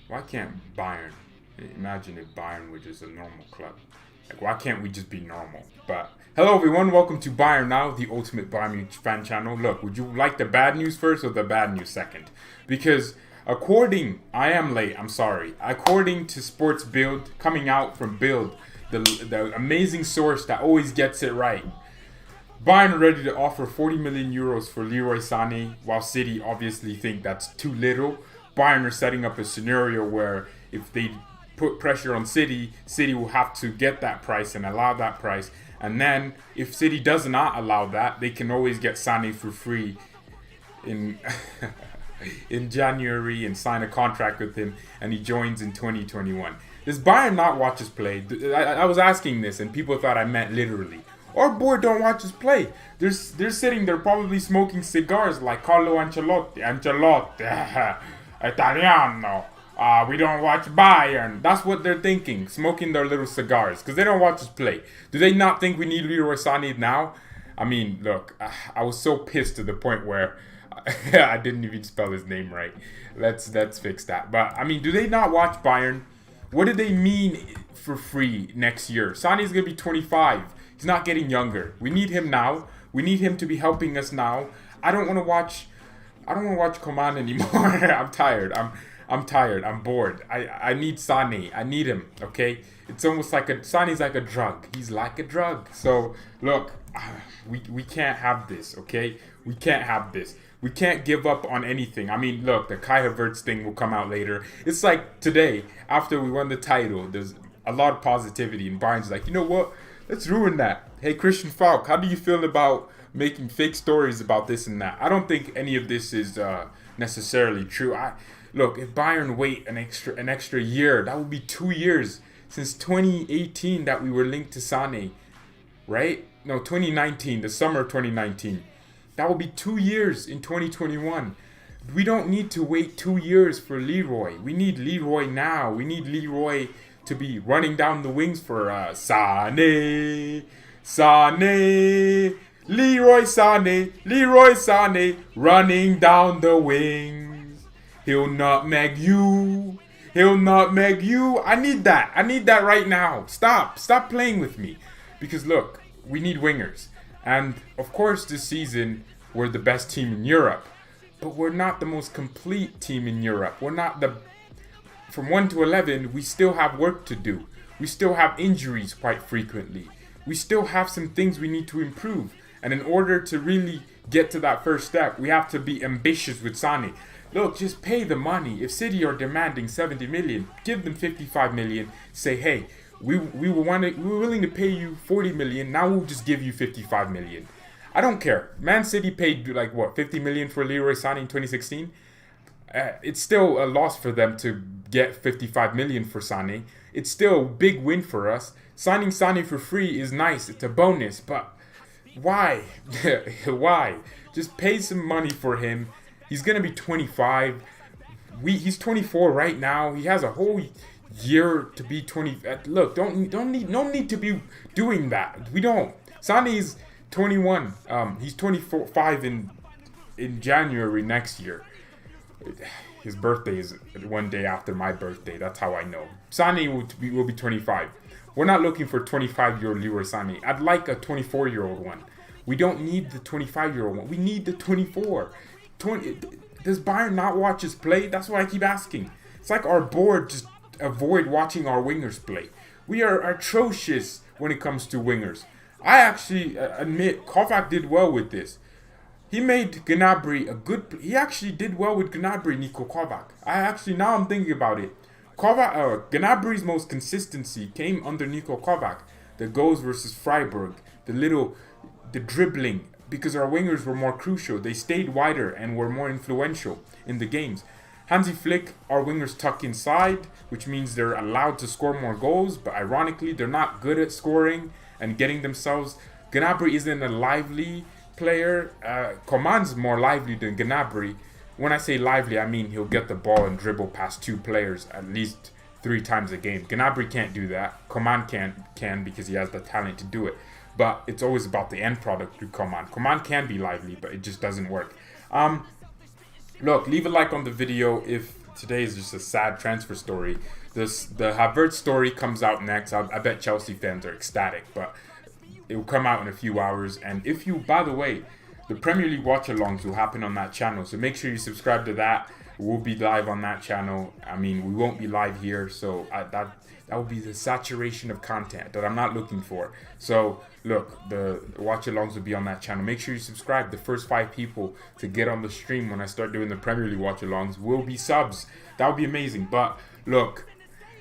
Why can't Bayern? Imagine if Bayern were just a normal club. Like, why can't we just be normal? But hello, everyone. Welcome to BayernNow, the ultimate Bayern Munich fan channel. Look, would you like the bad news first or the bad news second? Because I am late. I'm sorry. According to Sports Bild, coming out from Bild, the amazing source that always gets it right. Bayern are ready to offer 40 million euros for Leroy Sane, while City obviously think that's too little. Bayern are setting up a scenario where if they put pressure on City, City will have to get that price and allow that price. And then if City does not allow that, they can always get Sane for free in in January and sign a contract with him, and he joins in 2021. Does Bayern not watch us play? I was asking this, and people thought I meant literally. Our board don't watch us play. They're sitting there probably smoking cigars like Carlo Ancelotti, Italiano. We don't watch Bayern. That's what they're thinking, smoking their little cigars, because they don't watch us play. Do they not think we need Leroy Sane now? I mean, look, I was so pissed to the point where I didn't even spell his name right. Let's fix that. But I mean, do they not watch Bayern? What do they mean for free next year? Sane's gonna be 25. He's not getting younger. We need him now. We need him to be helping us now. I don't want to watch Coman anymore. I'm tired. I'm tired. I'm bored. I need Sane. I need him. Okay. It's almost like Sane's like a drug. He's like a drug. So look, we can't have this. Okay. We can't have this. We can't give up on anything. I mean, look, the Kai Havertz thing will come out later. It's like today, after we won the title, there's a lot of positivity, and Bayern's like, you know what? Let's ruin that. Hey, Christian Falk, how do you feel about making fake stories about this and that? I don't think any of this is necessarily true. Look, if Bayern wait an extra year, that would be 2 years since 2018 that we were linked to Sane, right? No, 2019, the summer of 2019. That will be 2 years in 2021. We don't need to wait 2 years for Leroy. We need Leroy now. We need Leroy to be running down the wings for Sane, Leroy Sane, running down the wings. He'll nutmeg you. I need that right now. Stop playing with me. Because look, we need wingers. And of course this season we're the best team in Europe. But we're not the most complete team in Europe. We're not from 1 to 11, we still have work to do. We still have injuries quite frequently. We still have some things we need to improve. And in order to really get to that first step, we have to be ambitious with Sane. Look, just pay the money. If City are demanding 70 million, give them 55 million. Say, hey, we were willing to pay you 40 million. Now we'll just give you 55 million. I don't care. Man City paid like what, 50 million for Leroy Sane in 2016? It's still a loss for them to get 55 million for Sane. It's still a big win for us. Signing Sane for free is nice. It's a bonus, but why? Why? Just pay some money for him. He's gonna be 25. He's 24 right now. He has a whole year to be 20. Look, no need to be doing that. We don't. Sane's 21. He's 25 in January next year. His birthday is one day after my birthday. That's how I know. Sane will be 25. We're not looking for 25-year-old Leroy Sane. I'd like a 24-year-old one. We don't need the 25-year-old one. We need the 24. Does Bayern not watch us play? That's what I keep asking. It's like our board just avoid watching our wingers play. We are atrocious when it comes to wingers. I actually admit Kovac did well with this. He made Gnabry he actually did well with Gnabry, Niko Kovac. Now I'm thinking about it. Gnabry's most consistency came under Niko Kovac. The goals versus Freiburg, the dribbling, because our wingers were more crucial. They stayed wider and were more influential in the games. Hansi Flick, our wingers tuck inside, which means they're allowed to score more goals, but ironically, they're not good at scoring and getting themselves. Gnabry isn't a lively player. Coman's more lively than Gnabry. When I say lively, I mean he'll get the ball and dribble past two players at least 3 times a game. Gnabry can't do that. Coman can because he has the talent to do it. But it's always about the end product with Coman. Coman can be lively, but it just doesn't work. Look, leave a like on the video if today is just a sad transfer story. The Havertz story comes out next. I bet Chelsea fans are ecstatic, but it will come out in a few hours. And if you, by the way, the Premier League watch-alongs will happen on that channel, so make sure you subscribe to that. We'll be live on that channel. I mean, we won't be live here, so that will be the saturation of content that I'm not looking for. So, look, the watch-alongs will be on that channel. Make sure you subscribe. The first 5 people to get on the stream when I start doing the Premier League watch-alongs will be subs. That would be amazing. But, look,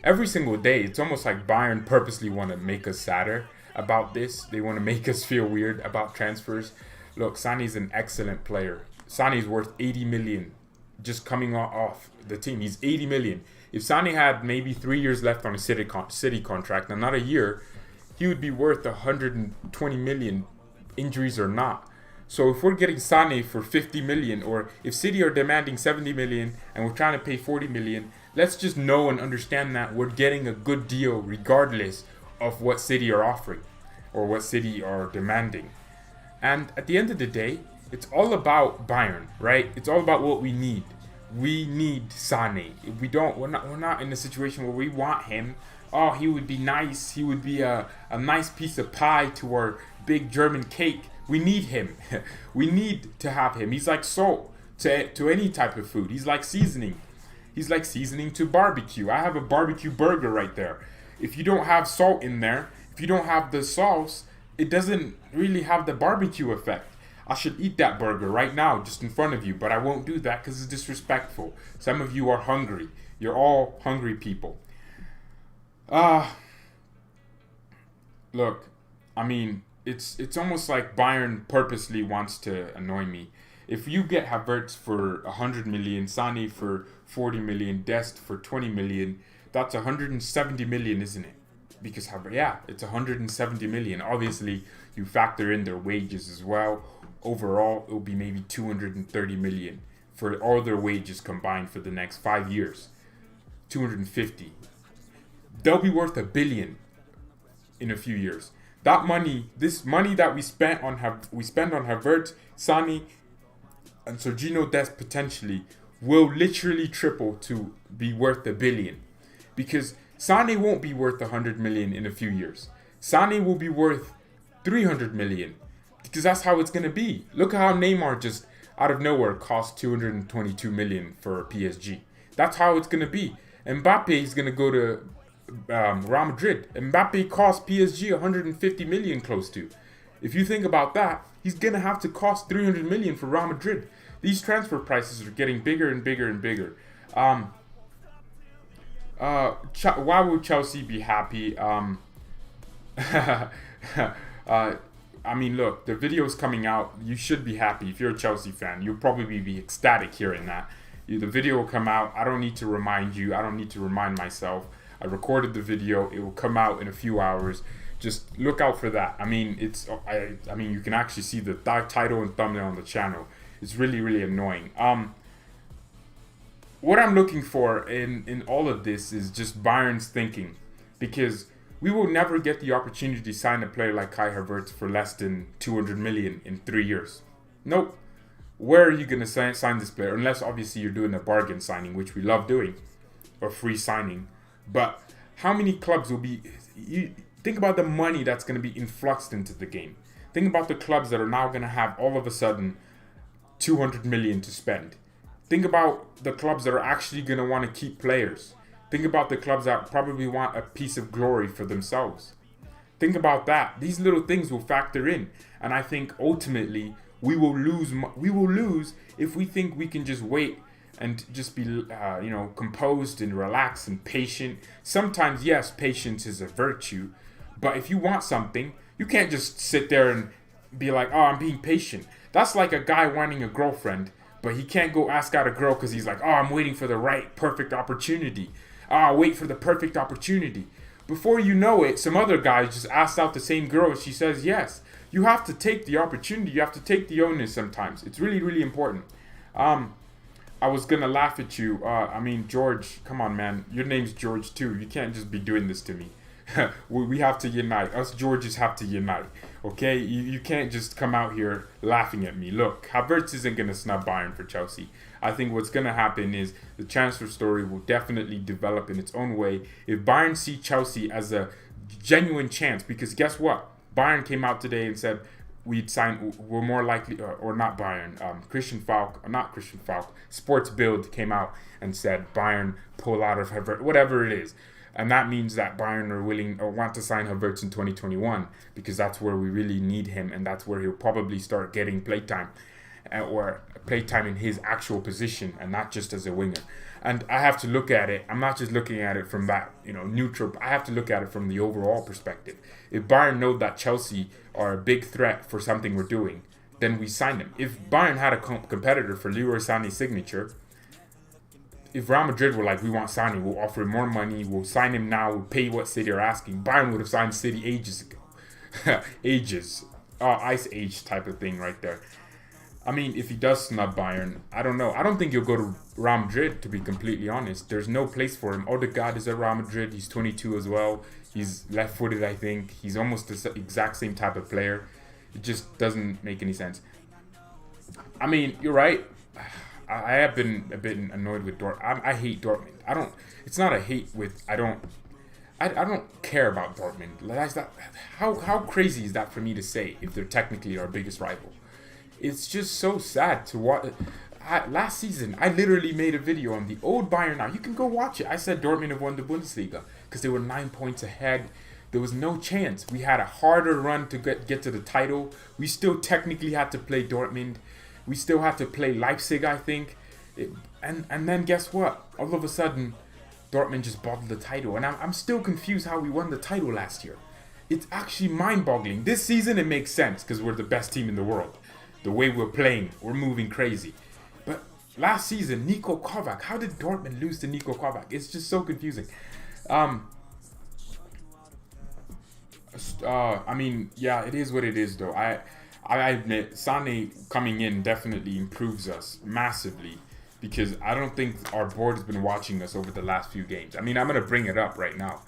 every single day, it's almost like Bayern purposely want to make us sadder about this. They want to make us feel weird about transfers. Look, Sane's an excellent player. Sane's worth 80 million just coming off the team. He's 80 million. If Sane had maybe 3 years left on a City contract, and not a year, he would be worth 120 million, injuries or not. So if we're getting Sane for 50 million, or if City are demanding 70 million and we're trying to pay 40 million, let's just know and understand that we're getting a good deal regardless of what City are offering or what City are demanding. And at the end of the day, it's all about Bayern, right? It's all about what we need. We need Sane. If we don't, we're not in a situation where we want him. Oh, he would be nice. He would be a nice piece of pie to our big German cake. We need him. We need to have him. He's like salt to any type of food. He's like seasoning. He's like seasoning to barbecue. I have a barbecue burger right there. If you don't have salt in there, if you don't have the sauce, it doesn't really have the barbecue effect. I should eat that burger right now just in front of you, but I won't do that because it's disrespectful. Some of you are hungry. You're all hungry people. Look, I mean, it's almost like Bayern purposely wants to annoy me. If you get Havertz for 100 million, Sane for 40 million, Dest for 20 million, that's 170 million, isn't it? Because it's 170 million. Obviously, you factor in their wages as well. Overall, it will be maybe 230 million for all their wages combined for the next 5 years. 250. They'll be worth $1 billion in a few years. That money, this money that we spend on Havertz, Sane, and Sergio Dest potentially will literally triple to be worth $1 billion, because Sane won't be worth 100 million in a few years. Sane will be worth 300 million, because that's how it's going to be. Look at how Neymar just out of nowhere cost 222 million for PSG. That's how it's going to be. Mbappe is going to go to Real Madrid. Mbappe cost PSG 150 million close to. If you think about that, he's going to have to cost 300 million for Real Madrid. These transfer prices are getting bigger and bigger and bigger. Why would Chelsea be happy? I mean, look, the video's coming out. You should be happy. If you're a Chelsea fan, you'll probably be ecstatic hearing that. The video will come out. I don't need to remind you. I don't need to remind myself. I recorded the video. It will come out in a few hours. Just look out for that. I mean, I mean, you can actually see the title and thumbnail on the channel. It's really, really annoying. What I'm looking for in all of this is just Bayern's thinking, because we will never get the opportunity to sign a player like Kai Havertz for less than 200 million in 3 years. Nope. Where are you going to sign this player? Unless obviously you're doing a bargain signing, which we love doing, or free signing. But how many clubs will be... think about the money that's going to be influxed into the game. Think about the clubs that are now going to have all of a sudden 200 million to spend. Think about the clubs that are actually going to want to keep players. Think about the clubs that probably want a piece of glory for themselves. Think about that. These little things will factor in. And I think ultimately we will lose if we think we can just wait and just be composed and relaxed and patient. Sometimes, yes, patience is a virtue. But if you want something, you can't just sit there and be like, oh, I'm being patient. That's like a guy wanting a girlfriend, but he can't go ask out a girl because he's like, oh, I'm waiting for the right, perfect opportunity. Wait for the perfect opportunity. Before you know it, some other guy just asked out the same girl and she says yes. You have to take the opportunity. You have to take the onus sometimes. It's really, really important. I was going to laugh at you. I mean, George, come on, man. Your name's George, too. You can't just be doing this to me. We have to unite. Us Georges have to unite. Okay? You can't just come out here laughing at me. Look, Havertz isn't going to snub Bayern for Chelsea. I think what's going to happen is the transfer story will definitely develop in its own way. If Bayern see Chelsea as a genuine chance, because guess what? Bayern came out today and said we're more likely, or not Bayern, not Christian Falk, Sports Bild came out and said Bayern pull out of Havertz, whatever it is. And that means that Bayern are willing or want to sign Havertz in 2021 because that's where we really need him, and that's where he'll probably start getting playtime, or playtime in his actual position and not just as a winger. And I have to look at it. I'm not just looking at it from that, neutral. I have to look at it from the overall perspective. If Bayern know that Chelsea are a big threat for something we're doing, then we sign them. If Bayern had a competitor for Leroy Sane's signature, if Real Madrid were like, we want Sane, we'll offer him more money, we'll sign him now, we'll pay what City are asking, Bayern would have signed City ages ago. Ages. Ice age type of thing right there. I mean, if he does snub Bayern, I don't know. I don't think he'll go to Real Madrid, to be completely honest. There's no place for him. Odegaard is at Real Madrid. He's 22 as well. He's left-footed, I think. He's almost the exact same type of player. It just doesn't make any sense. I mean, you're right. I have been a bit annoyed with Dortmund. I hate Dortmund. It's not a hate with. I don't care about Dortmund. How crazy is that for me to say if they're technically our biggest rival? It's just so sad to watch. Last season, I literally made a video on the old BayernNow. You can go watch it. I said Dortmund have won the Bundesliga because they were 9 points ahead. There was no chance. We had a harder run to get to the title. We still technically had to play Dortmund. We still had to play Leipzig, I think. And then guess what? All of a sudden, Dortmund just bottled the title. And I'm still confused how we won the title last year. It's actually mind-boggling. This season, it makes sense because we're the best team in the world. The way we're playing, we're moving crazy. But last season, Niko Kovac, how did Dortmund lose to Niko Kovac? It's just so confusing. I mean, yeah, it is what it is, though. I admit, Sane coming in definitely improves us massively because I don't think our board has been watching us over the last few games. I mean, I'm going to bring it up right now.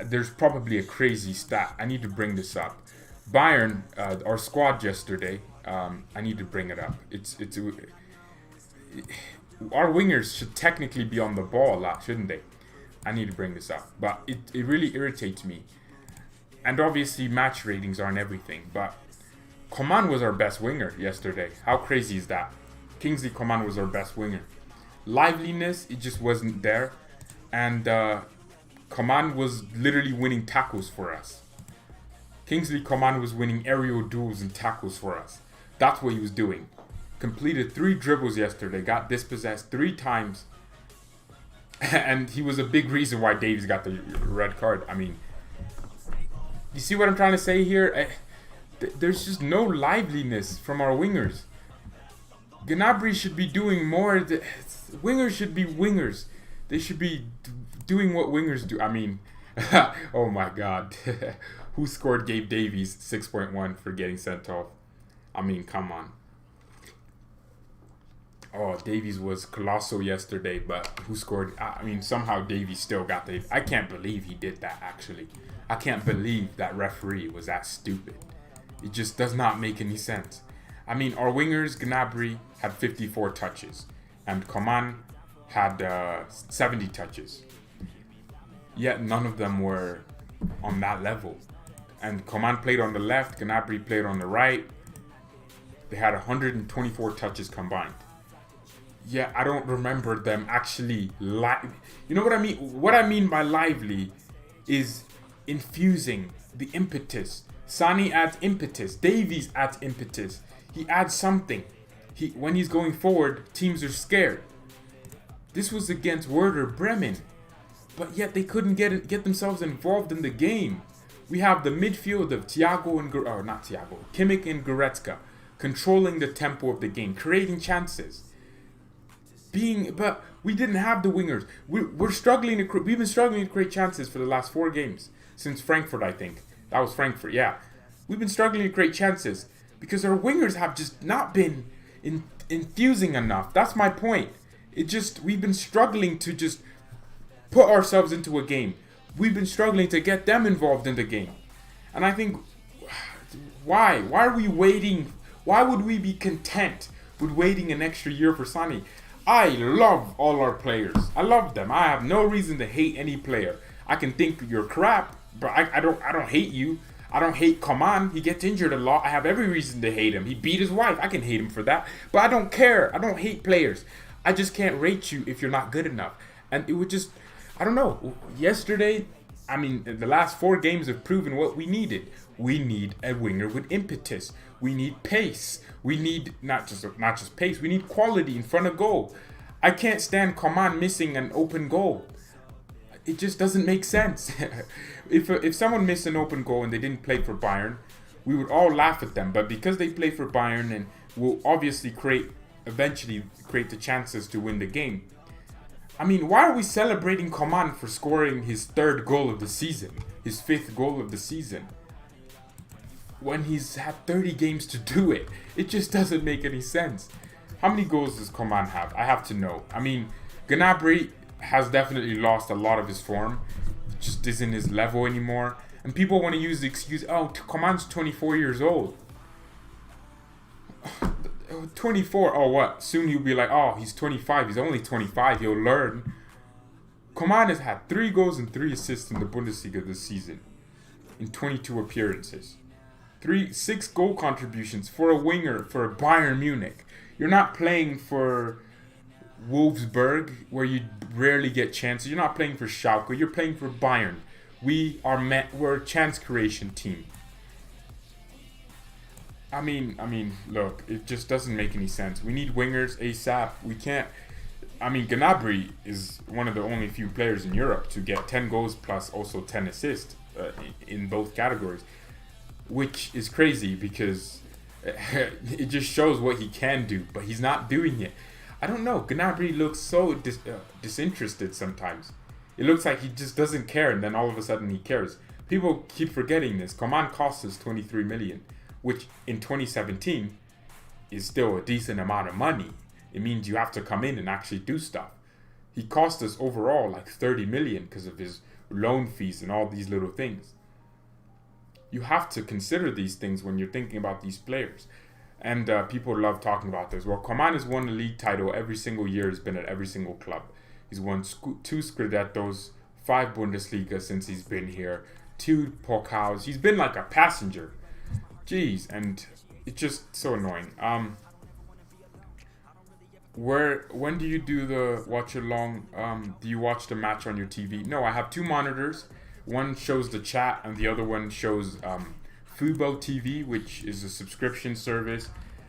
There's probably a crazy stat. I need to bring this up. Bayern, our squad yesterday, I need to bring it up. Our wingers should technically be on the ball a lot, shouldn't they? I need to bring this up. But it really irritates me. And obviously match ratings aren't everything, but Coman was our best winger yesterday. How crazy is that? Kingsley Coman was our best winger. Liveliness, it just wasn't there. And Coman was literally winning tackles for us. Kingsley Coman was winning aerial duels and tackles for us. That's what he was doing. Completed 3 dribbles yesterday, got dispossessed 3 times. And he was a big reason why Davies got the red card. I mean, you see what I'm trying to say here? There's just no liveliness from our wingers. Gnabry should be doing more. Wingers should be wingers. They should be doing what wingers do. I mean, oh my God. Who scored Gabe Davies 6.1 for getting sent off? I mean, come on. Oh, Davies was colossal yesterday, but who scored? I mean, somehow Davies still got the... I can't believe he did that, actually. I can't believe that referee was that stupid. It just does not make any sense. I mean, our wingers, Gnabry, had 54 touches. And Coman had 70 touches. Yet none of them were on that level. And Coman played on the left, Gnabry played on the right. They had 124 touches combined. Yeah, I don't remember them actually You know what I mean? What I mean by lively is infusing the impetus. Sane adds impetus. Davies adds impetus. He adds something. When he's going forward, teams are scared. This was against Werder Bremen. But yet they couldn't get themselves involved in the game. We have the midfield of Kimmich and Goretzka controlling the tempo of the game, creating chances. But we didn't have the wingers. We've been struggling to create chances for the last 4 games since Frankfurt, I think. That was Frankfurt, yeah. We've been struggling to create chances because our wingers have just not been infusing enough. That's my point. We've been struggling to just put ourselves into a game. We've been struggling to get them involved in the game. And I think, why? Why are we waiting? Why would we be content with waiting an extra year for Sane? I love all our players. I love them. I have no reason to hate any player. I can think you're crap, but I don't hate you. I don't hate Coman. He gets injured a lot. I have every reason to hate him. He beat his wife. I can hate him for that. But I don't care. I don't hate players. I just can't rate you if you're not good enough. And it would just, I don't know. Yesterday, I mean, the last 4 games have proven what we needed. We need a winger with impetus. We need pace. We need not just pace. We need quality in front of goal. I can't stand Coman missing an open goal. It just doesn't make sense. If someone missed an open goal and they didn't play for Bayern, we would all laugh at them. But because they play for Bayern and will obviously eventually create the chances to win the game. I mean, why are we celebrating Coman for scoring his 3rd goal of the season, his 5th goal of the season, when he's had 30 games to do it? It just doesn't make any sense. How many goals does Coman have? I have to know. I mean, Gnabry has definitely lost a lot of his form. It just isn't his level anymore. And people want to use the excuse, oh, Coman's 24 years old. 24, oh what? Soon he'll be like, oh, he's 25. He's only 25. He'll learn. Coman has had 3 goals and 3 assists in the Bundesliga this season in 22 appearances. 6 goal contributions for a winger for Bayern Munich. You're not playing for Wolfsburg, where you rarely get chances. You're not playing for Schalke. You're playing for Bayern. We're a chance creation team. I mean, look, it just doesn't make any sense. We need wingers ASAP. We can't. I mean, Gnabry is one of the only few players in Europe to get 10 goals plus also 10 assists in both categories, which is crazy because it just shows what he can do, but he's not doing it. I don't know. Gnabry looks so disinterested sometimes. It looks like he just doesn't care, and then all of a sudden he cares. People keep forgetting this. Coman cost us 23 million, which in 2017 is still a decent amount of money. It means you have to come in and actually do stuff. He cost us overall like 30 million because of his loan fees and all these little things. You have to consider these things when you're thinking about these players. And people love talking about this. Well, Coman has won a league title every single year. He's been at every single club. He's won 2 Scudettos, 5 Bundesliga since he's been here, 2 Pokals. He's been like a passenger. Jeez, and it's just so annoying. When do you do the watch along? Do you watch the match on your TV? No, I have 2 monitors. One shows the chat and the other one shows Fubo TV, which is a subscription service.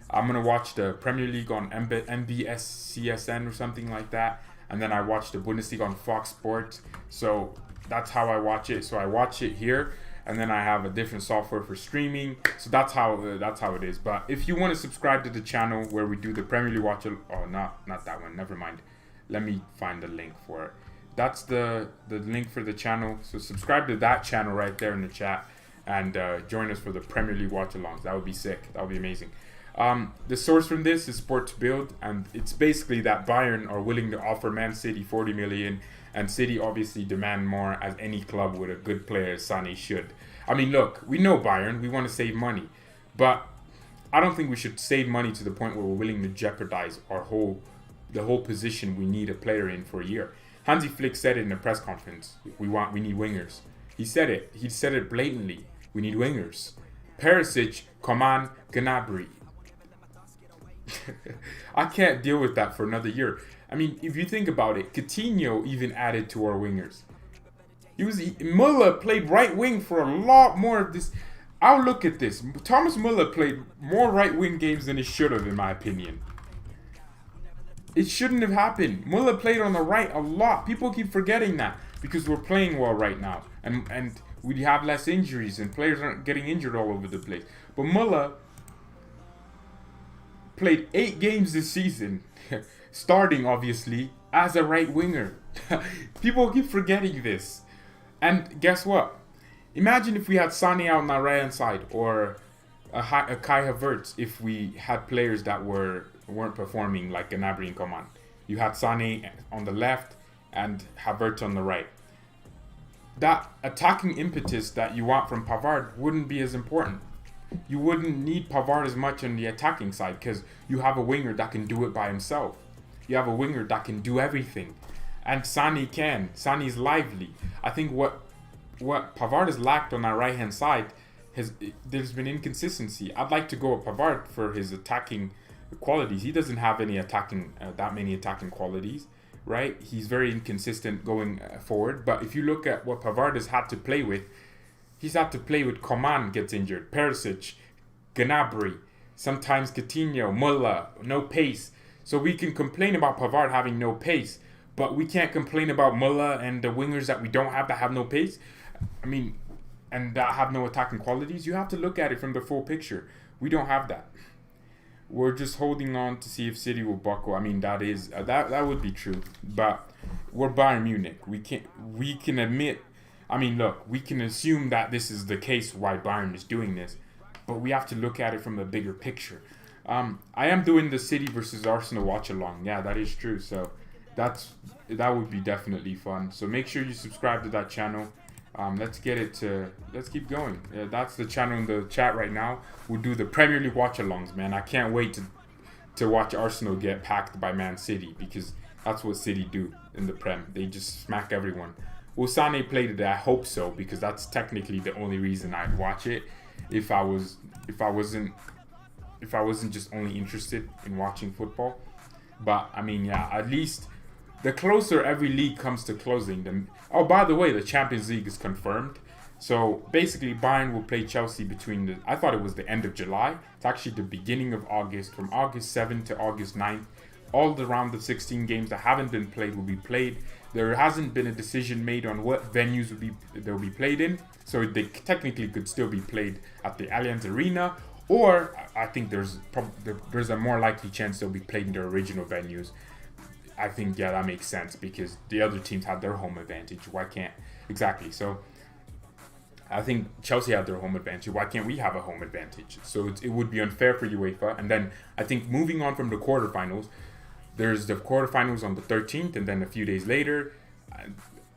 I'm going to watch the Premier League on MBS CSN or something like that. And then I watch the Bundesliga on Fox Sports. So that's how I watch it. So I watch it here. And then I have a different software for streaming. So that's how it is. But if you want to subscribe to the channel where we do the Premier League watch, not that one. Never mind. Let me find the link for it. That's the link for the channel. So subscribe to that channel right there in the chat. And join us for the Premier League watch-alongs. That would be sick. That would be amazing. The source from this is Sport to Build. And it's basically that Bayern are willing to offer Man City 40 million. And City obviously demand more, as any club with a good player as Sane should. I mean, look, we know Bayern. We want to save money. But I don't think we should save money to the point where we're willing to jeopardize the whole position we need a player in for a year. Hansi Flick said it in a press conference. We need wingers. He said it. He said it blatantly. We need wingers. Perisic, Coman, Gnabry. I can't deal with that for another year. I mean, if you think about it, Coutinho even added to our wingers. Muller played right wing for a lot more of this. I'll look at this. Thomas Muller played more right wing games than he should have, in my opinion. It shouldn't have happened. Muller played on the right a lot. People keep forgetting that because we're playing well right now. And we have less injuries and players aren't getting injured all over the place. But Muller played 8 games this season, starting obviously as a right winger. People keep forgetting this. And guess what? Imagine if we had Sane out on the right hand side, or a Kai Havertz if we had players that weren't performing like Gnabry and Coman. You had Sane on the left and Havertz on the right. That attacking impetus that you want from Pavard wouldn't be as important. You wouldn't need Pavard as much on the attacking side because you have a winger that can do it by himself. you have a winger that can do everything. And Sane can. Sane is lively. I think what Pavard has lacked on our right-hand side, there's been inconsistency. I'd like to go with Pavard for his attacking qualities. He doesn't have any that many attacking qualities, right? He's very inconsistent going forward. But if you look at what Pavard has had to play with, he's had to play with Coman gets injured, Perisic, Gnabry, sometimes Coutinho, Muller, no pace. So we can complain about Pavard having no pace, but we can't complain about Muller and the wingers that we don't have that have no pace. I mean, and that have no attacking qualities. You have to look at it from the full picture. We don't have that. We're just holding on to see if City will buckle. I mean, that is that would be true. But we're Bayern Munich. We can admit. I mean, look, we can assume that this is the case why Bayern is doing this, but we have to look at it from a bigger picture. I am doing the City versus Arsenal watch along. Yeah, that is true. So that would be definitely fun. So make sure you subscribe to that channel. Let's keep going. That's the channel in the chat right now. We'll do the Premier League watch-alongs, man. I can't wait to watch Arsenal get packed by Man City, because that's what City do in the Prem. They just smack everyone. Will Sane play today? I hope so, because that's technically the only reason I'd watch it. If I wasn't just only interested in watching football. But I mean, yeah, at least the closer every league comes to closing, then. Oh, by the way, the Champions League is confirmed. So basically, Bayern will play Chelsea I thought it was the end of July. It's actually the beginning of August, from August 7th to August 9th. All the round of 16 games that haven't been played will be played. There hasn't been a decision made on what venues they'll be played in. So they technically could still be played at the Allianz Arena, or I think there's a more likely chance they'll be played in their original venues. I think, yeah, that makes sense, because the other teams have their home advantage. Why can't... Exactly. So I think Chelsea have their home advantage. Why can't we have a home advantage? So it would be unfair for UEFA. And then I think moving on from the quarterfinals, there's the quarterfinals on the 13th, and then a few days later,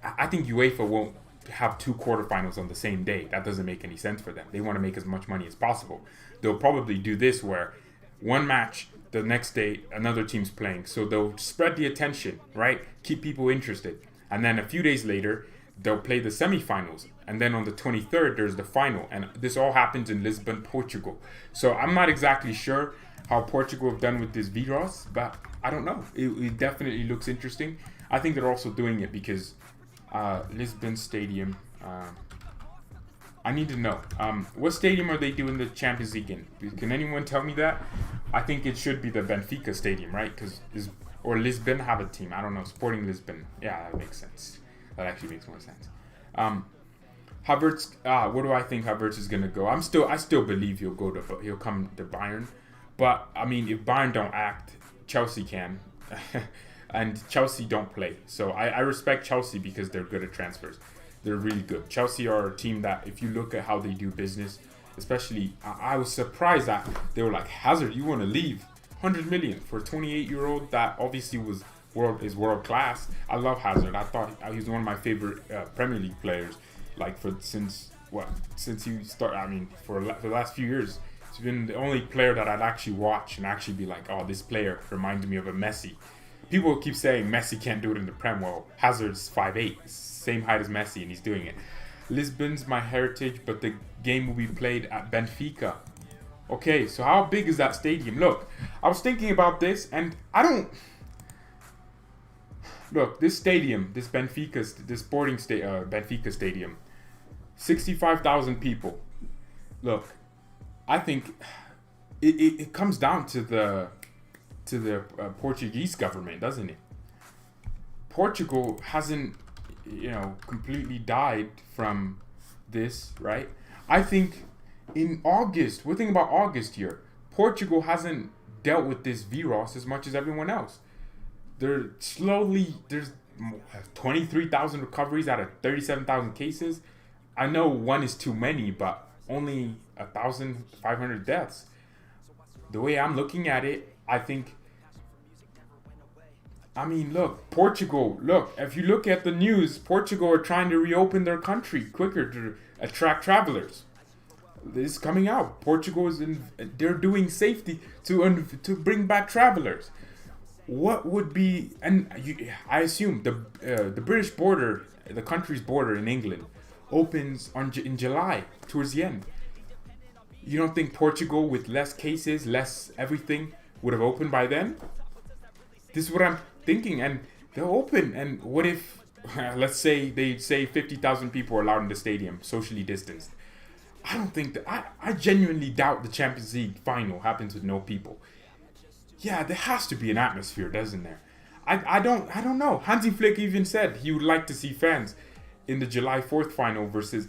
I think UEFA won't have two quarterfinals on the same day. That doesn't make any sense for them. They want to make as much money as possible. They'll probably do this where one match, the next day another team's playing, so they'll spread the attention, right? Keep people interested. And then a few days later they'll play the semifinals, and then on the 23rd there's the final, and this all happens in Lisbon, Portugal. So I'm not exactly sure how Portugal have done with this virus, but I don't know. It definitely looks interesting. I think they're also doing it because Lisbon Stadium, I need to know. What stadium are they doing the Champions League in? Can anyone tell me that? I think it should be the Benfica Stadium, right? Or Lisbon have a team. I don't know. Sporting Lisbon. Yeah, that makes sense. That actually makes more sense. Havertz. What do I think Havertz is gonna go? I still believe he'll come to Bayern. But I mean, if Bayern don't act, Chelsea can, and Chelsea don't play. So I respect Chelsea because they're good at transfers. They're really good. Chelsea are a team that, if you look at how they do business, especially, I was surprised that they were like, Hazard, you want to leave? 100 million for a 28-year-old that obviously is world class. I love Hazard. I thought he was one of my favorite Premier League players. Like since he started. I mean, for the last few years, he's been the only player that I'd actually watch and actually be like, oh, this player reminds me of a Messi. People keep saying Messi can't do it in the Prem. Well, Hazard's 5'8", same height as Messi, and he's doing it. Lisbon's my heritage, but the game will be played at Benfica. Okay, so how big is that stadium? Look, I was thinking about this, and I don't... Look, this stadium, this Benfica Stadium, 65,000 people. Look, I think it comes down to the Portuguese government, doesn't it? Portugal hasn't, completely died from this, right? I think in August, we're thinking about August here, Portugal hasn't dealt with this virus as much as everyone else. There's 23,000 recoveries out of 37,000 cases. I know one is too many, but only 1,500 deaths. The way I'm looking at it, Portugal, if you look at the news, Portugal are trying to reopen their country quicker to attract travelers. This is coming out. Portugal they're doing safety to bring back travelers. what would be, and I assume the British border, the country's border in England, opens in July towards the end. You don't think Portugal, with less cases, less everything, would have opened by then? This is what I'm thinking, and they'll open. And what if, let's say they say 50,000 people are allowed in the stadium, socially distanced? I don't think that. I genuinely doubt the Champions League final happens with no people. Yeah, there has to be an atmosphere, doesn't there? I don't know. Hansi Flick even said he would like to see fans in the July 4th final versus.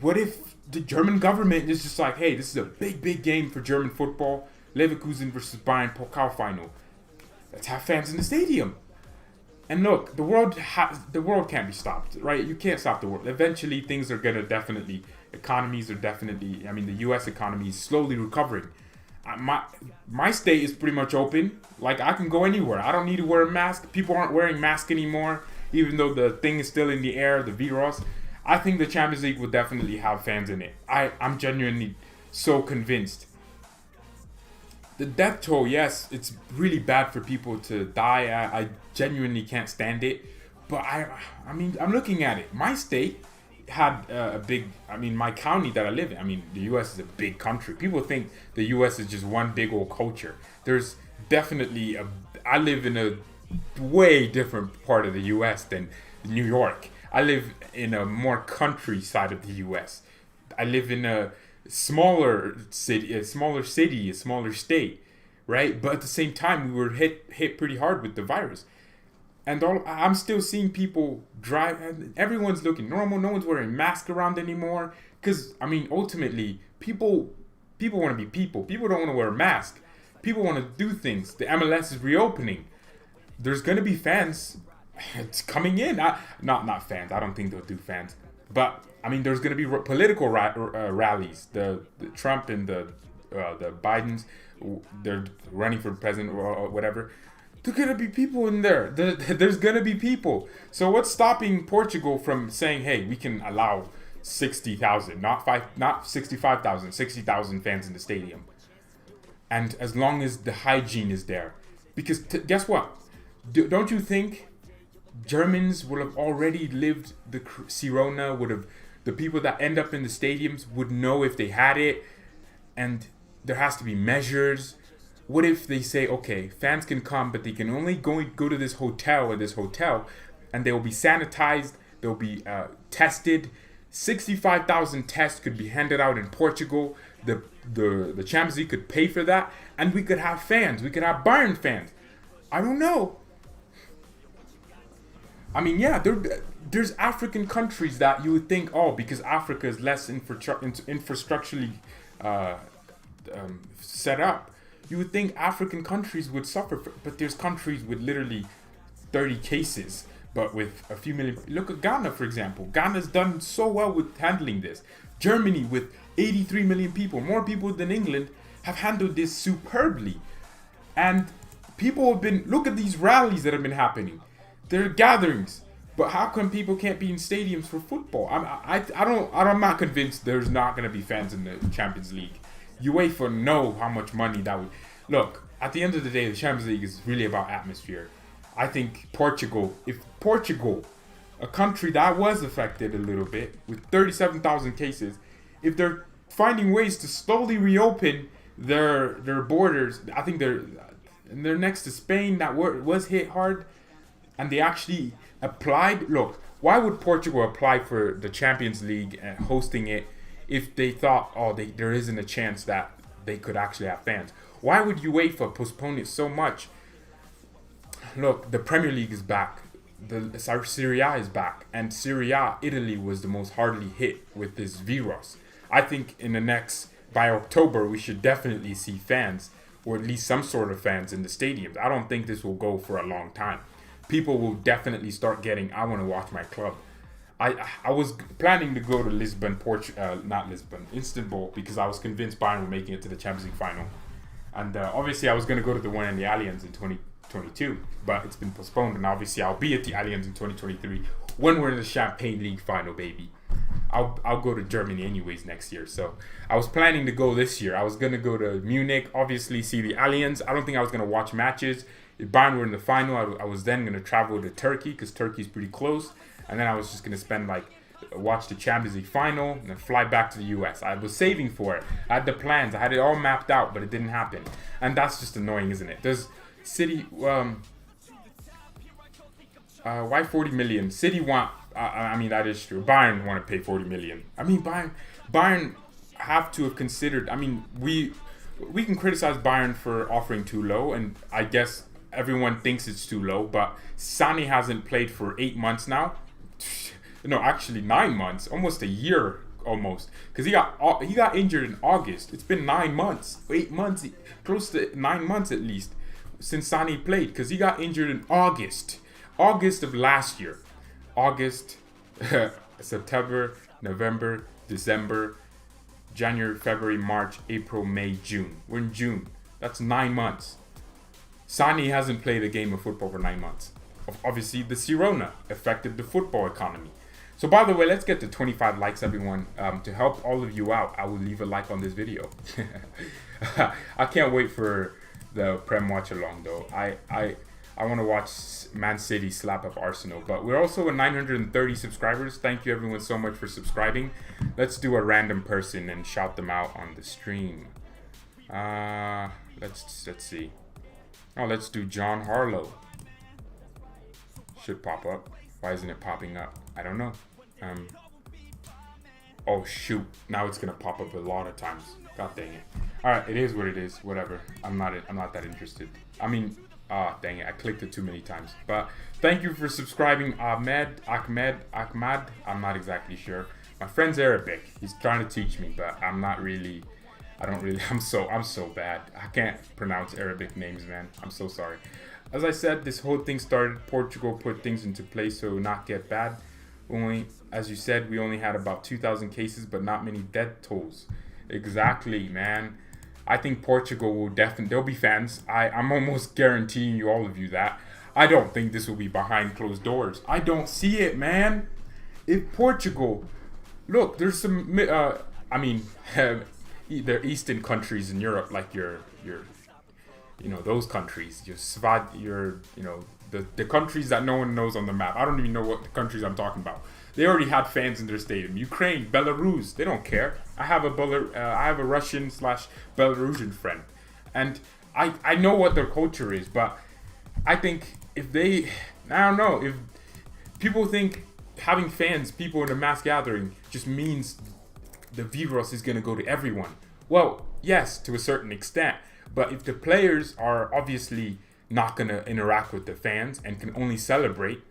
What if the German government is just like, hey, this is a big game for German football. Leverkusen versus Bayern Pokal final. Let's have fans in the stadium. And look, the world can't be stopped, right? You can't stop the world. Eventually, things are gonna definitely. Economies are definitely. I mean, the U.S. economy is slowly recovering. My state is pretty much open. Like, I can go anywhere. I don't need to wear a mask. People aren't wearing masks anymore, even though the thing is still in the air, the virus. I think the Champions League will definitely have fans in it. I'm genuinely so convinced. The death toll, yes, it's really bad for people to die. I genuinely can't stand it. But I mean, I'm looking at it. My state had a big, my county that I live in. The U.S. is a big country. People think the U.S. is just one big old culture. There's definitely I live in a way different part of the U.S. than New York. I live in a more countryside of the U.S. I live in a smaller city, a smaller state, right? But at the same time, we were hit pretty hard with the virus. And I'm still seeing people drive, and everyone's looking normal. No one's wearing masks around anymore. Because, ultimately, people want to be people. People don't want to wear a mask. People want to do things. The MLS is reopening. There's going to be fans. It's coming in. Not fans. I don't think they'll do fans. But, there's going to be political rallies. The Trump and the Bidens, they're running for president or whatever. There's going to be people in there. There's going to be people. So what's stopping Portugal from saying, hey, we can allow 60,000, not 65,000, 60,000 fans in the stadium? And as long as the hygiene is there. Because guess what? Don't you think Germans would have already lived the Corona, the people that end up in the stadiums would know if they had it, and there has to be measures. What if they say, okay, fans can come, but they can only go to this hotel, and they will be sanitized, they'll be tested. 65,000 tests could be handed out in Portugal. The Champions League could pay for that, and we could have fans. We could have Bayern fans. I don't know. There's African countries that you would think, because Africa is less infrastructurally set up, you would think African countries would suffer, but there's countries with literally 30 cases, but with a few million. Look at Ghana, for example. Ghana's done so well with handling this. Germany, with 83 million people, more people than England, have handled this superbly. And people have been, look at these rallies that have been happening. They're gatherings. But how come people can't be in stadiums for football? I'm not convinced there's not going to be fans in the Champions League. UEFA know how much money that would. Look, at the end of the day, the Champions League is really about atmosphere. I think if Portugal, a country that was affected a little bit with 37,000 cases, if they're finding ways to slowly reopen their borders, I think they're next to Spain that was hit hard, and they actually applied. Look, why would Portugal apply for the Champions League and hosting it if they thought, there isn't a chance that they could actually have fans? Why would UEFA postpone it so much? Look, the Premier League is back. The Serie A is back. And Serie A, Italy was the most hardly hit with this virus. I think by October, we should definitely see fans, or at least some sort of fans in the stadiums. I don't think this will go for a long time. People will definitely start getting, I want to watch my club. I was planning to go to Istanbul, because I was convinced Bayern were making it to the Champions League final. And obviously I was going to go to the one in the Allianz in 2022, but it's been postponed, and obviously I'll be at the Allianz in 2023 when we're in the Champagne League final, baby. I'll go to Germany anyways next year. So I was planning to go this year. I was going to go to Munich, obviously see the Allianz. I don't think I was going to watch matches. if Bayern were in the final, I was then gonna travel to Turkey because Turkey's pretty close, and then I was just gonna spend like watch the Champions League final and then fly back to the US. I was saving for it. I had the plans. I had it all mapped out, but it didn't happen, and that's just annoying, isn't it? Does City why 40 million? City want. I mean, that is true. Bayern want to pay 40 million. I mean, Bayern have to have considered. I mean, we can criticize Bayern for offering too low, and I guess everyone thinks it's too low. But Sane hasn't played for 8 months now. No, actually 9 months, almost a year, almost, because he got injured in August. It's been 9 months, 8 months, close to 9 months at least since Sane played, because he got injured in August of last year. August, September, November, December, January, February, March, April, May, June. We're in June. That's 9 months. Sane hasn't played a game of football for 9 months. Obviously, the Sirona affected the football economy. So, by the way, let's get to 25 likes, everyone. To help all of you out, I will leave a like on this video. I can't wait for the Prem watch along, though. I want to watch Man City slap up Arsenal. But we're also at 930 subscribers. Thank you everyone so much for subscribing. Let's do a random person and shout them out on the stream. Let's see. Oh, let's do John Harlow. Should pop up. Why isn't it popping up? I don't know. Oh shoot! Now it's gonna pop up a lot of times. God dang it! All right, it is what it is. Whatever. I'm not that interested. I mean. Dang it, I clicked it too many times. But thank you for subscribing, Ahmad. I'm not exactly sure. My friend's Arabic. He's trying to teach me, but I'm so bad. I can't pronounce Arabic names, man. I'm so sorry. As I said, this whole thing started, Portugal put things into place so not get bad. As you said, we only had about 2,000 cases, but not many death tolls. Exactly, man. I think Portugal will there'll be fans. I'm almost guaranteeing you, all of you, that. I don't think this will be behind closed doors. I don't see it, man. If Portugal, look, there's some, they're eastern countries in Europe, like your those countries, the countries that no one knows on the map. I don't even know what the countries I'm talking about. They already had fans in their stadium. Ukraine, Belarus, they don't care. I have a Russian/Belarusian friend, and I know what their culture is. But I think if people think having fans, people in a mass gathering, just means the virus is gonna go to everyone. Well, yes, to a certain extent. But if the players are obviously not gonna interact with the fans and can only celebrate.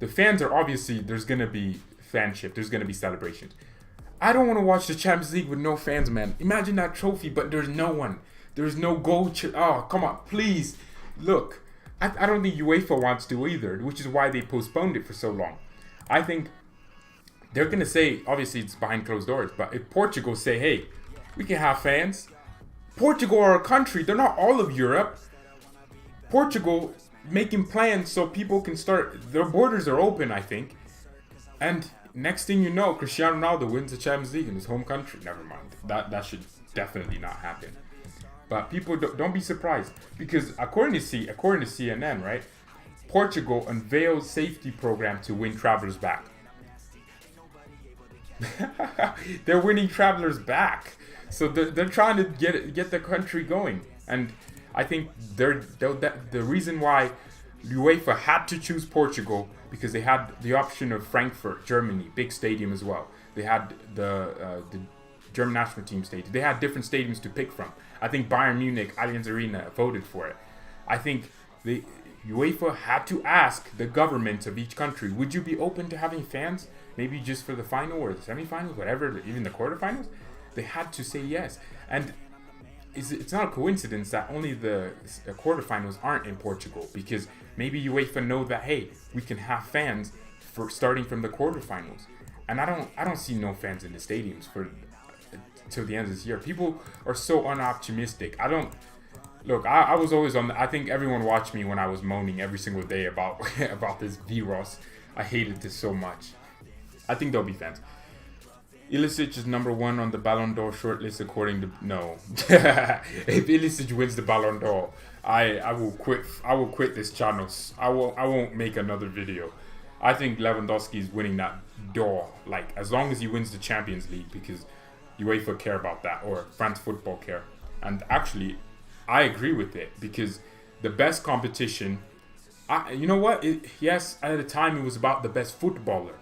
The fans are obviously, there's going to be fanship. There's going to be celebrations. I don't want to watch the Champions League with no fans, man. Imagine that trophy, but there's no one. There's no goal. Oh, come on, please. Look, I don't think UEFA wants to either, which is why they postponed it for so long. I think they're going to say, obviously it's behind closed doors, but if Portugal say, hey, we can have fans. Portugal are a country. They're not all of Europe. Portugal making plans so people can start, their borders are open, I think, and next thing you know, Cristiano Ronaldo wins the Champions League in his home country. Never mind, that should definitely not happen. But people don't be surprised, because according to CNN, right, Portugal unveils safety program to win travelers back. They're winning travelers back, so they're trying to get the country going. And I think the reason why UEFA had to choose Portugal, because they had the option of Frankfurt, Germany, big stadium as well. They had the German national team stadium. They had different stadiums to pick from. I think Bayern Munich, Allianz Arena voted for it. I think the UEFA had to ask the governments of each country, would you be open to having fans? Maybe just for the final or the semifinals, whatever, even the quarterfinals? They had to say yes. And it's not a coincidence that only the quarterfinals aren't in Portugal, because maybe UEFA know that, hey, we can have fans for starting from the quarterfinals. And I don't see no fans in the stadiums for till the end of this year. People are so unoptimistic. I was always I think everyone watched me when I was moaning every single day about about this virus. I hated this so much. I think there'll be fans. Ilicic is number one on the Ballon d'Or shortlist according to no. If Ilicic wins the Ballon d'Or, I will quit. I will quit this channel. I won't make another video. I think Lewandowski is winning that door. Like as long as he wins the Champions League, because UEFA care about that, or France Football care. And actually, I agree with it because the best competition. You know what? Yes, at the time it was about the best footballer,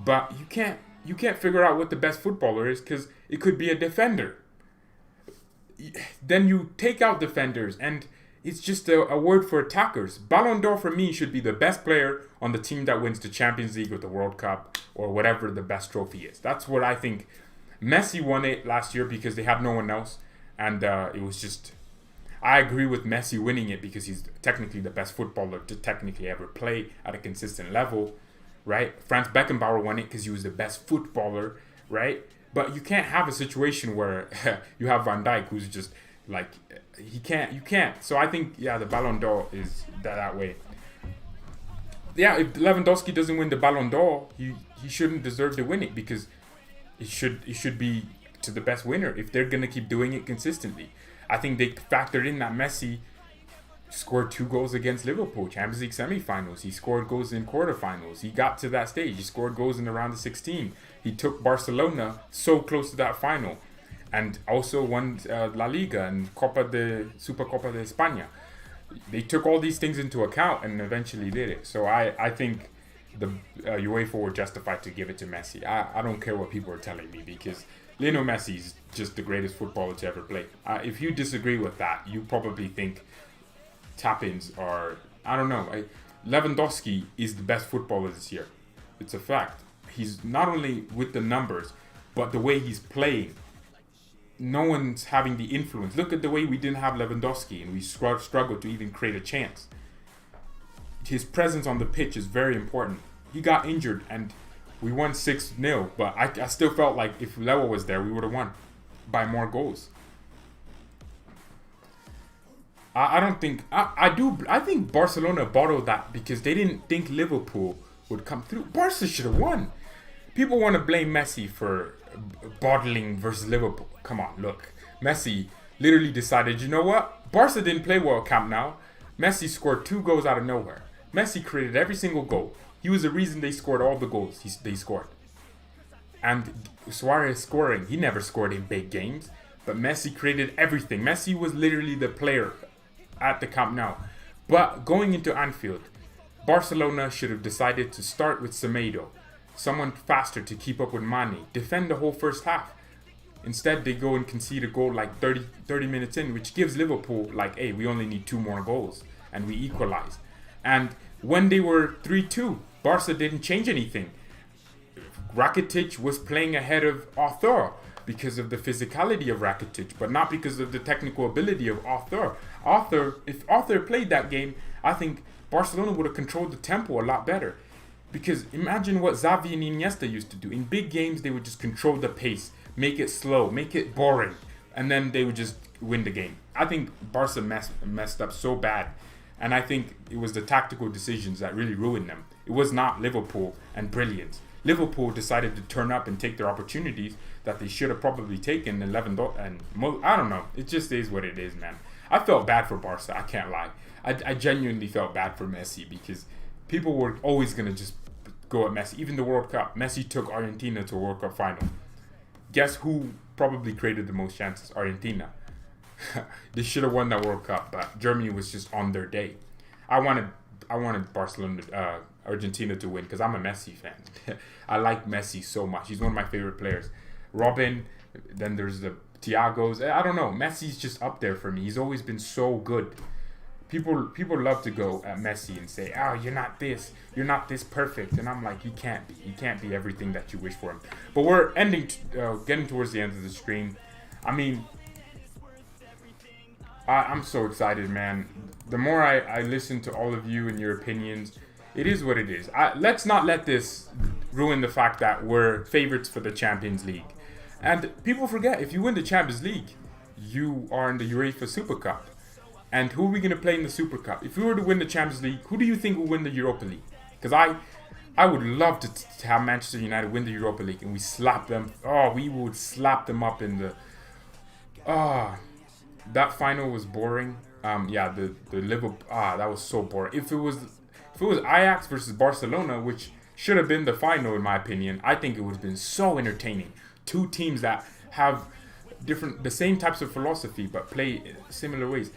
but you can't figure out what the best footballer is because it could be a defender. Then you take out defenders and it's just a word for attackers. Ballon d'Or for me should be the best player on the team that wins the Champions League or the World Cup or whatever the best trophy is. That's what I think. Messi won it last year because they had no one else, and it was just. I agree with Messi winning it because he's technically the best footballer to technically ever play at a consistent level, right? Franz Beckenbauer won it because he was the best footballer, right? But you can't have a situation where you have Van Dijk who's just like you can't. So I think the Ballon d'Or is that way. Yeah, if Lewandowski doesn't win the Ballon d'Or, he shouldn't deserve to win it because it should be to the best winner if they're gonna keep doing it consistently. I think they factored in that Messi scored 2 goals against Liverpool, Champions League semi-finals. He scored goals in quarterfinals. He got to that stage. He scored goals in the round of 16. He took Barcelona so close to that final. And also won La Liga and Supercopa de España. They took all these things into account and eventually did it. So I think the UEFA were justified to give it to Messi. I don't care what people are telling me because Lionel Messi is just the greatest footballer to ever play. If you disagree with that, you probably think tap-ins are... I don't know. Lewandowski is the best footballer this year. It's a fact. He's not only with the numbers, but the way he's playing. No one's having the influence. Look at the way we didn't have Lewandowski and we struggled to even create a chance. His presence on the pitch is very important. He got injured and we won 6-0, but I still felt like if Lewa was there, we would have won by more goals. I think Barcelona bottled that because they didn't think Liverpool would come through. Barca should have won. People want to blame Messi for bottling versus Liverpool. Come on, look. Messi literally decided, you know what? Barca didn't play well at Camp Nou. Messi scored 2 goals out of nowhere. Messi created every single goal. He was the reason they scored all the goals they scored. And Suarez scoring, he never scored in big games. But Messi created everything. Messi was literally the player at the Camp Nou. But going into Anfield, Barcelona should have decided to start with Semedo. Someone faster to keep up with Mane. Defend the whole first half. Instead, they go and concede a goal like 30 minutes in, which gives Liverpool like, hey, we only need 2 more goals. And we equalize. And when they were 3-2, Barca didn't change anything. Rakitic was playing ahead of Arthur because of the physicality of Rakitic, but not because of the technical ability of Arthur. If Arthur played that game, I think Barcelona would have controlled the tempo a lot better. Because imagine what Xavi and Iniesta used to do. In big games, they would just control the pace, make it slow, make it boring, and then they would just win the game. I think Barca messed up so bad, and I think it was the tactical decisions that really ruined them. It was not Liverpool and brilliance. Liverpool decided to turn up and take their opportunities that they should have probably taken. And I don't know. It just is what it is, man. I felt bad for Barca. I can't lie. I genuinely felt bad for Messi because people were always going to just go at Messi. Even the World Cup. Messi took Argentina to a World Cup final. Guess who probably created the most chances? Argentina. They should have won that World Cup, but Germany was just on their day. I wanted Argentina to win because I'm a Messi fan. I like Messi so much. He's one of my favorite players. Robin, then there's the Thiagos. I don't know. Messi's just up there for me. He's always been so good. People love to go at Messi and say, "Oh, you're not this perfect," and I'm like, he can't be. He can't be everything that you wish for him. But we're getting towards the end of the stream. I mean, I'm so excited, man. The more I listen to all of you and your opinions, it is what it is. Let's not let this ruin the fact that we're favorites for the Champions League. And people forget, if you win the Champions League, you are in the UEFA Super Cup. And who are we going to play in the Super Cup? If we were to win the Champions League, who do you think will win the Europa League? Because I would love to have Manchester United win the Europa League and we slap them. Oh, we would slap them up in the. That final was boring. Yeah, the Liverpool. That was so boring. If it was Ajax versus Barcelona, which should have been the final in my opinion, I think it would have been so entertaining. Two teams that have the same types of philosophy but play similar ways.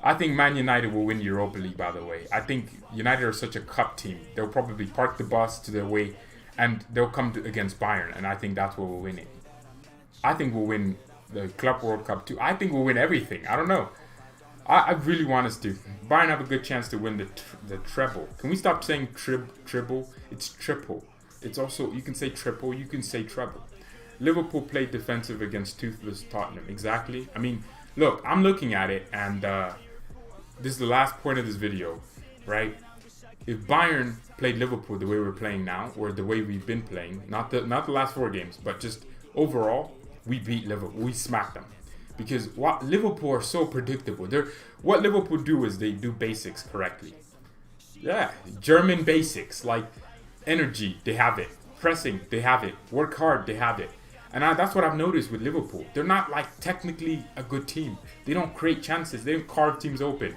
I think Man United will win Europa League, by the way. I think United are such a cup team. They'll probably park the bus to their way and they'll come against Bayern, and I think that's where we'll win it. I think we'll win the Club World Cup too. I think we'll win everything. I don't know. I really want us to. Bayern have a good chance to win the treble. Can we stop saying tribble? It's triple. It's also, you can say triple, you can say treble. Liverpool played defensive against toothless Tottenham. Exactly. I mean, look, I'm looking at it, and this is the last point of this video, right? If Bayern played Liverpool the way we're playing now, or the way we've been playing, not the last 4 games, but just overall, we beat Liverpool. We smacked them. Because what Liverpool are so predictable. What Liverpool do is they do basics correctly. Yeah, German basics, like energy, they have it. Pressing, they have it. Work hard, they have it. And that's what I've noticed with Liverpool. They're not like technically a good team. They don't create chances. They don't carve teams open.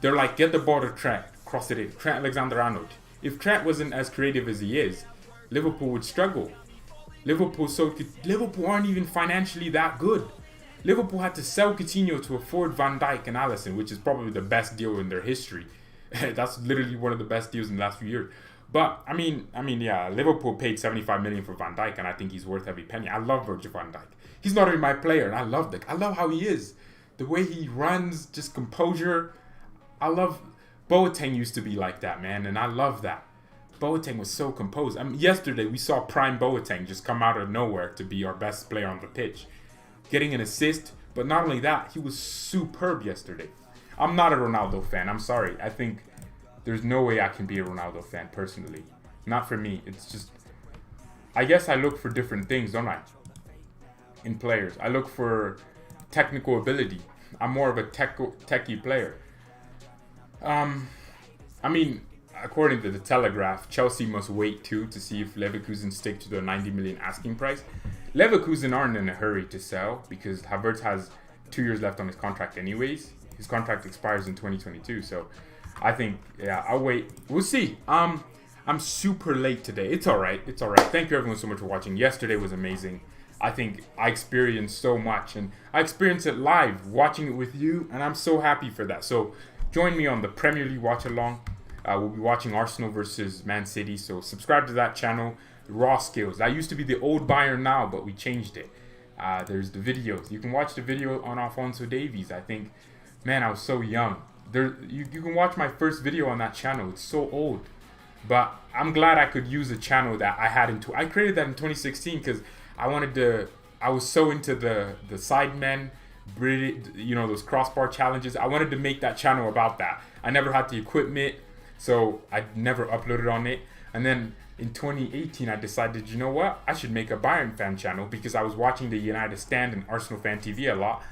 They're like, get the ball to Trent, cross it in. Trent Alexander-Arnold. If Trent wasn't as creative as he is, Liverpool would struggle. Liverpool aren't even financially that good. Liverpool had to sell Coutinho to afford Van Dijk and Alisson, which is probably the best deal in their history. That's literally one of the best deals in the last few years. But I mean, yeah, Liverpool paid 75 million for Van Dijk, and I think he's worth every penny. I love Virgil van Dijk. He's not even my player, and I love how he is. The way he runs, just composure. I love. Boateng used to be like that, man, and I love that. Boateng was so composed. I mean, yesterday we saw prime Boateng just come out of nowhere to be our best player on the pitch, getting an assist. But not only that, he was superb yesterday. I'm not a Ronaldo fan. I'm sorry. I think there's no way I can be a Ronaldo fan personally. Not for me. It's just, I guess I look for different things, don't I? In players. I look for technical ability. I'm more of a techie player. I mean, according to the Telegraph, Chelsea must wait too to see if Leverkusen stick to their 90 million asking price. Leverkusen aren't in a hurry to sell because Havertz has 2 years left on his contract anyways. His contract expires in 2022, so I think, yeah, I'll wait. We'll see. I'm super late today. It's alright. It's alright. Thank you everyone so much for watching. Yesterday was amazing. I think I experienced so much, and I experienced it live, watching it with you, and I'm so happy for that. So join me on the Premier League watch along. We'll be watching Arsenal versus Man City, so subscribe to that channel. Raw Skills. That used to be the old BayernNow, but we changed it. There's the videos. You can watch the video on Alphonso Davies. I think, man, I was so young. You can watch my first video on that channel. It's so old, but I'm glad I could use a channel that I had I created that in 2016 because I was so into the Sidemen, those crossbar challenges. I wanted to make that channel about that. I never had the equipment, so I never uploaded on it. And then in 2018, I decided, you know what? I should make a Bayern fan channel because I was watching the United Stand and Arsenal Fan TV a lot.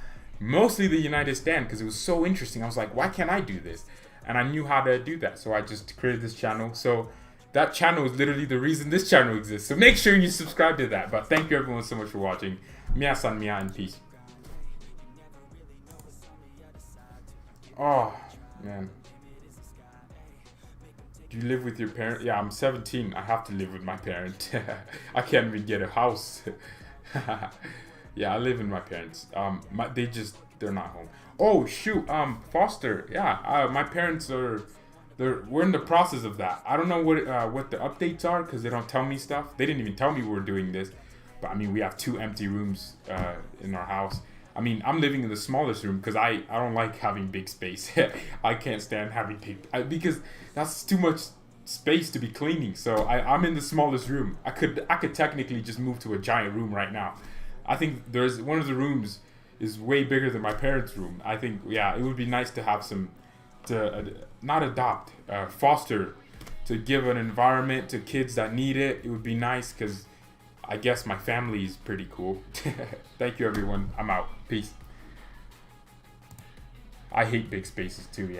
Mostly the United Stand because it was so interesting. I was like, why can't I do this? And I knew how to do that. So I just created this channel. So that channel is literally the reason this channel exists. So make sure you subscribe to that. But thank you everyone so much for watching. Mia san mia and peace. Oh, man. Do you live with your parents? Yeah, I'm 17. I have to live with my parent. I can't even get a house. Yeah, I live with my parents. They're not home. Oh shoot, foster. Yeah, my parents we're in the process of that. I don't know what the updates are because they don't tell me stuff. They didn't even tell me we were doing this. But I mean, we have 2 empty rooms in our house. I mean, I'm living in the smallest room because I don't like having big space. I can't stand having because that's too much space to be cleaning. So I'm in the smallest room. I could technically just move to a giant room right now. I think there's one of the rooms is way bigger than my parents' room. I think, yeah, it would be nice to have not adopt, foster, to give an environment to kids that need it. It would be nice because I guess my family is pretty cool. Thank you everyone. I'm out. Peace. I hate big spaces too, yeah.